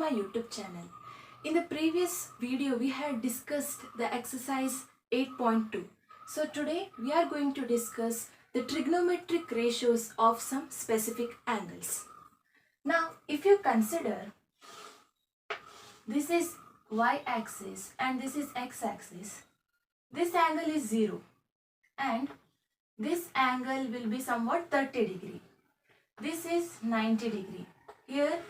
my YouTube channel. In the previous video we had discussed the exercise 8.2. So today we are going to discuss the trigonometric ratios of some specific angles. Now if you consider this is y-axis and this is x-axis, this angle is 0 and this angle will be somewhat 30 degree. This is 90 degree. Here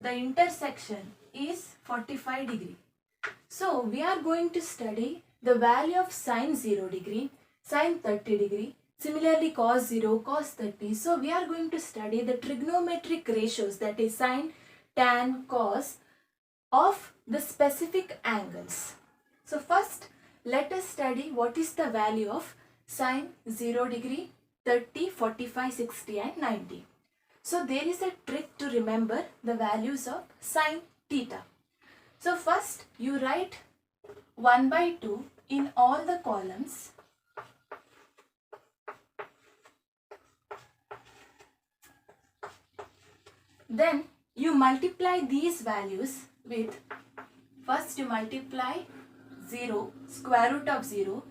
the intersection is 45 degree. So we are going to study the value of sine 0 degree, sine 30 degree, similarly cos 0, cos 30. So we are going to study the trigonometric ratios, that is sine, tan, cos of the specific angles. So first let us study what is the value of sine 0 degree, 30, 45, 60 and 90. So there is a trick to remember the values of sine theta. So first you write 1 by 2 in all the columns. Then you multiply these values with, first you multiply 0, square root of 0.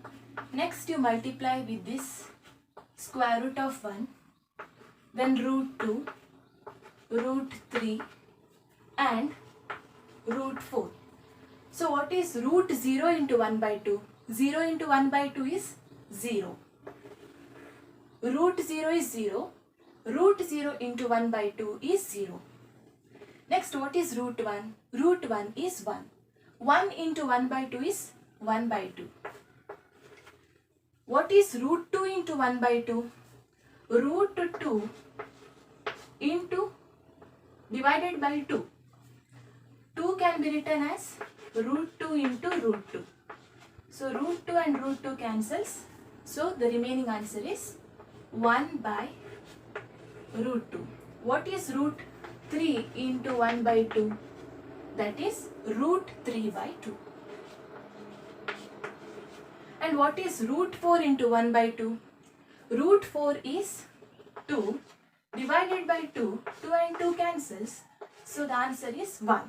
Next you multiply with this square root of 1. Then root 2, root 3 and root 4. So what is root 0 into 1 by 2? 0 into 1 by 2 is 0. Root 0 is 0. Root 0 into 1 by 2 is 0. Next, what is root 1? Root 1 is 1. 1 into 1 by 2 is 1 by 2. What is root 2 into 1 by 2? Root 2 into divided by 2. 2 can be written as root 2 into root 2. So root 2 and root 2 cancels. So the remaining answer is 1 by root 2. What is root 3 into 1 by 2? That is root 3 by 2. And what is root 4 into 1 by 2? Root 4 is 2 divided by 2. 2 and 2 cancels. So the answer is 1.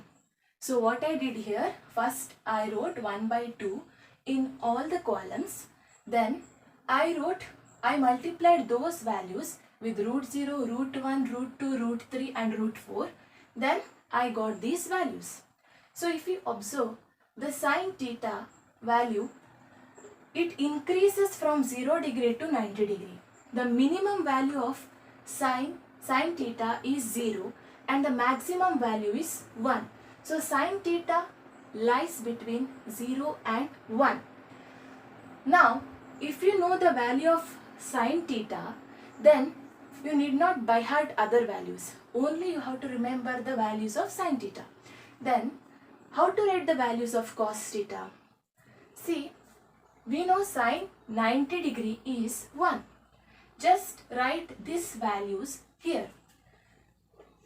So what I did here, first I wrote 1 by 2 in all the columns. Then I multiplied those values with root 0, root 1, root 2, root 3 and root 4. Then I got these values. So if you observe the sine theta value, it increases from 0 degree to 90 degree. The minimum value of sine theta is 0 and the maximum value is 1. So sine theta lies between 0 and 1. Now if you know the value of sine theta, then you need not by heart other values. Only you have to remember the values of sine theta. Then how to write the values of cos theta? See, we know sine 90 degree is 1. Just write these values here.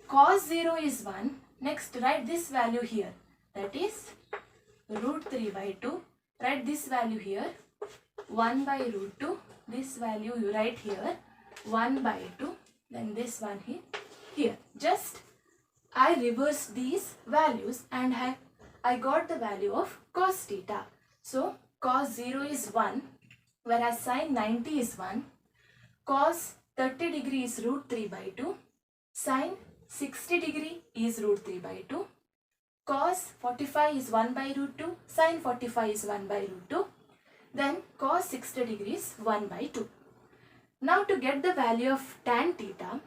Cos 0 is 1. Next write this value here. That is root 3 by 2. Write this value here. 1 by root 2. This value you write here. 1 by 2. Then this one here. Just I reverse these values and I got the value of cos theta. So cos 0 is 1, whereas sine 90 is 1. Cos 30 degree is root 3 by 2. Sine 60 degree is root 3 by 2. Cos 45 is 1 by root 2. Sine 45 is 1 by root 2. Then cos 60 degree is 1 by 2. Now to get the value of tan theta,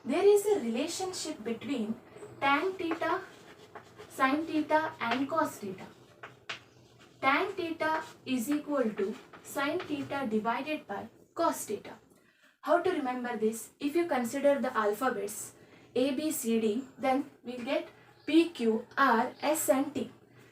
there is a relationship between tan theta, sine theta and cos theta. Tan theta is equal to sine theta divided by cos theta. How to remember this? If you consider the alphabets A, B, C, D, then we'll get P, Q, R, S and T.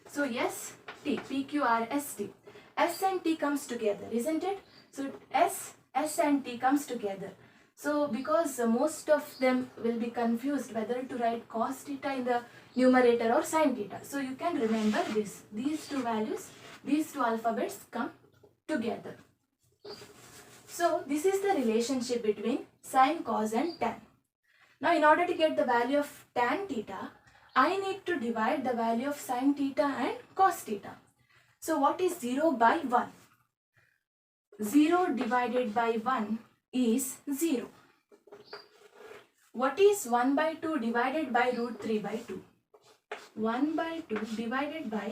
So S, T, P, Q, R, S, T. S and T comes together, isn't it? So S and T comes together. So because most of them will be confused whether to write cos theta in the numerator or sine theta. So you can remember this. These two values, these two alphabets come together. So this is the relationship between sine, cos and tan. Now in order to get the value of tan theta, I need to divide the value of sin theta and cos theta. So what is 0 by 1? 0 divided by 1 is 0. What is 1 by 2 divided by root 3 by 2? 1 by 2 divided by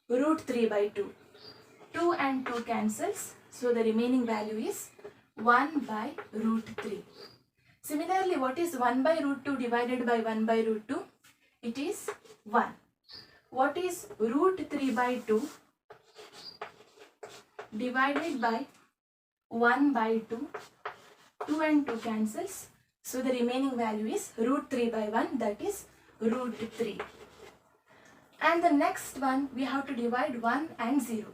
root 3 by 2. 2 and 2 cancels. So the remaining value is 1 by root 3. Similarly, what is 1 by root 2 divided by 1 by root 2? It is 1. What is root 3 by 2 divided by 1 by 2? 2 and 2 cancels. So the remaining value is root 3 by 1, that is root 3. And the next one, we have to divide 1 and 0.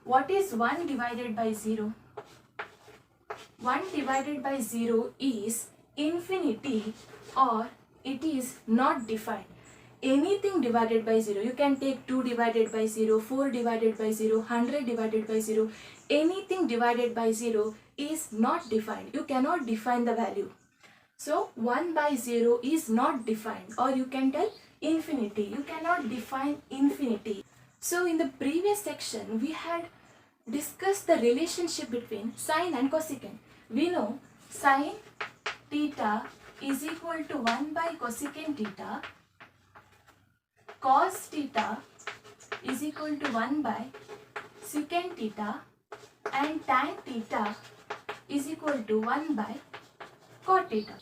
What is 1 divided by 0? 1 divided by 0 is infinity, or it is not defined. Anything divided by 0, you can take 2 divided by 0, 4 divided by 0, 100 divided by 0. Anything divided by 0 is not defined. You cannot define the value. So 1 by 0 is not defined, or you can tell infinity. You cannot define infinity. So in the previous section, we had discussed the relationship between sine and cosecant. We know sine theta is equal to 1 by cosecant theta. Cos theta is equal to 1 by secant theta, and tan theta is equal to 1 by cot theta.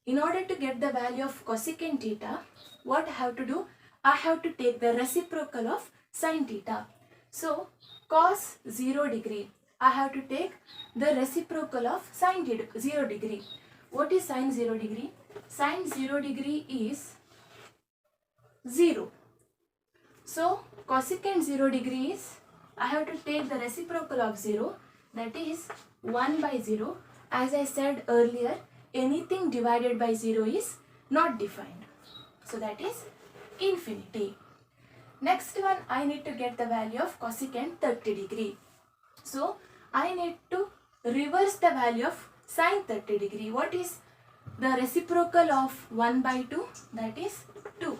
In order to get the value of cosecant theta, what I have to do? I have to take the reciprocal of sin theta. So cos 0 degree, I have to take the reciprocal of sin 0 degree. What is sin 0 degree? Sin 0 degree is 0. So cosecant 0 degree is, I have to take the reciprocal of 0, that is 1 by 0. As I said earlier, anything divided by 0 is not defined. So that is infinity. Next one, I need to get the value of cosecant 30 degree. So I need to reverse the value of sin 30 degree. What is the reciprocal of 1 by 2? That is 2.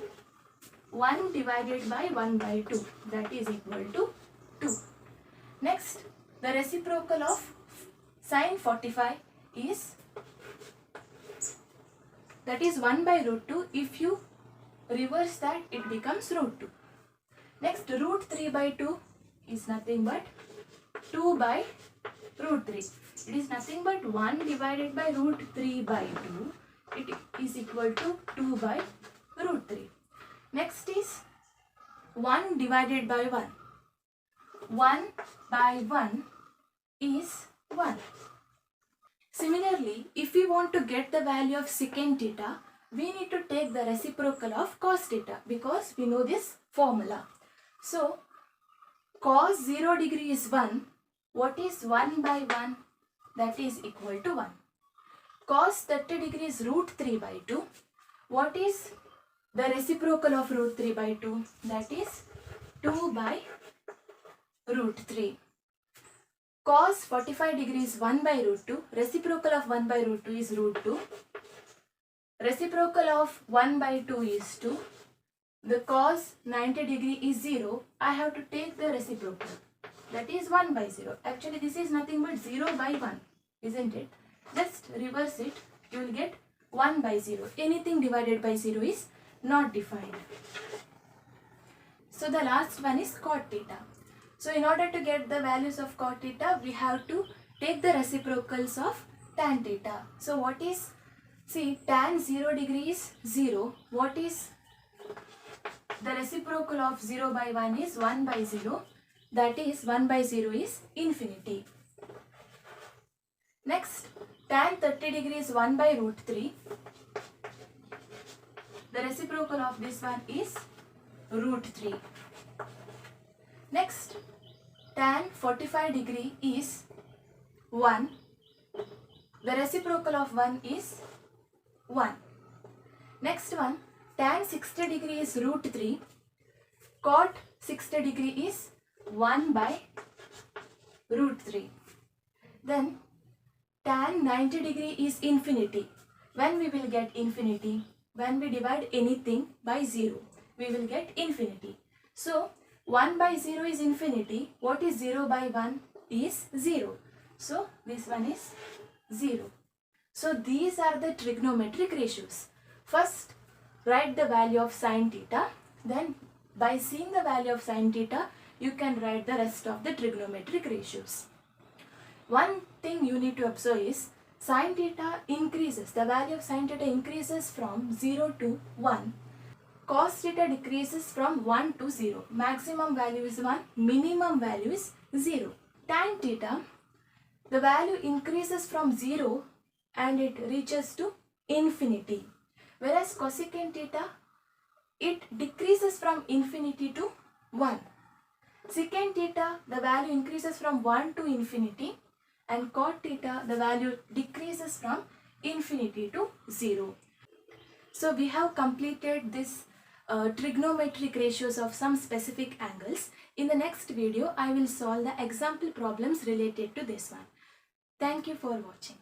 1 divided by 1 by 2, that is equal to 2. Next, the reciprocal of sin 45 is, that is 1 by root 2. If you reverse that, it becomes root 2. Next, root 3 by 2 is nothing but 2 by root 3. It is nothing but 1 divided by root 3 by 2. It is equal to 2 by root 3. Next is 1 divided by 1. 1 by 1 is 1. Similarly, if we want to get the value of secant theta, we need to take the reciprocal of cos theta, because we know this formula. So cos 0 degree is 1. What is 1 by 1? That is equal to 1. Cos 30 degree is root 3 by 2. What is the reciprocal of root 3 by 2? That is 2 by root 3. Cos 45 degree is 1 by root 2. Reciprocal of 1 by root 2 is root 2. Reciprocal of 1 by 2 is 2. The cos 90 degree is 0. I have to take the reciprocal. That is 1 by 0. Actually, this is nothing but 0 by 1, isn't it? Just reverse it. You will get 1 by 0. Anything divided by 0 is not defined. So the last one is cot theta. So in order to get the values of cot theta, we have to take the reciprocals of tan theta. So what is, see, tan 0 degree is 0. What is the reciprocal of 0 by 1 is 1 by 0. That is 1 by 0 is infinity. Next, tan 30 degree is 1 by root 3. The reciprocal of this one is root 3. Next, tan 45 degree is 1. The reciprocal of 1 is 1. Next one, tan 60 degree is root 3. Cot 60 degree is 1 by root 3. Then tan 90 degree is infinity. When we will get infinity? when we divide anything by 0, we will get infinity. So 1 by 0 is infinity. What is 0 by 1 is 0. So this one is 0. So these are the trigonometric ratios. First, write the value of sine theta. Then by seeing the value of sine theta, you can write the rest of the trigonometric ratios. One thing you need to observe is sine theta increases. The value of sine theta increases from 0 to 1. Cos theta decreases from 1 to 0. Maximum value is 1, minimum value is 0. Tan theta, the value increases from 0 and it reaches to infinity. Whereas cosecant theta, it decreases from infinity to 1. Secant theta, the value increases from 1 to infinity, and cot theta, the value decreases from infinity to 0. So we have completed this trigonometric ratios of some specific angles. In the next video, I will solve the example problems related to this one. Thank you for watching.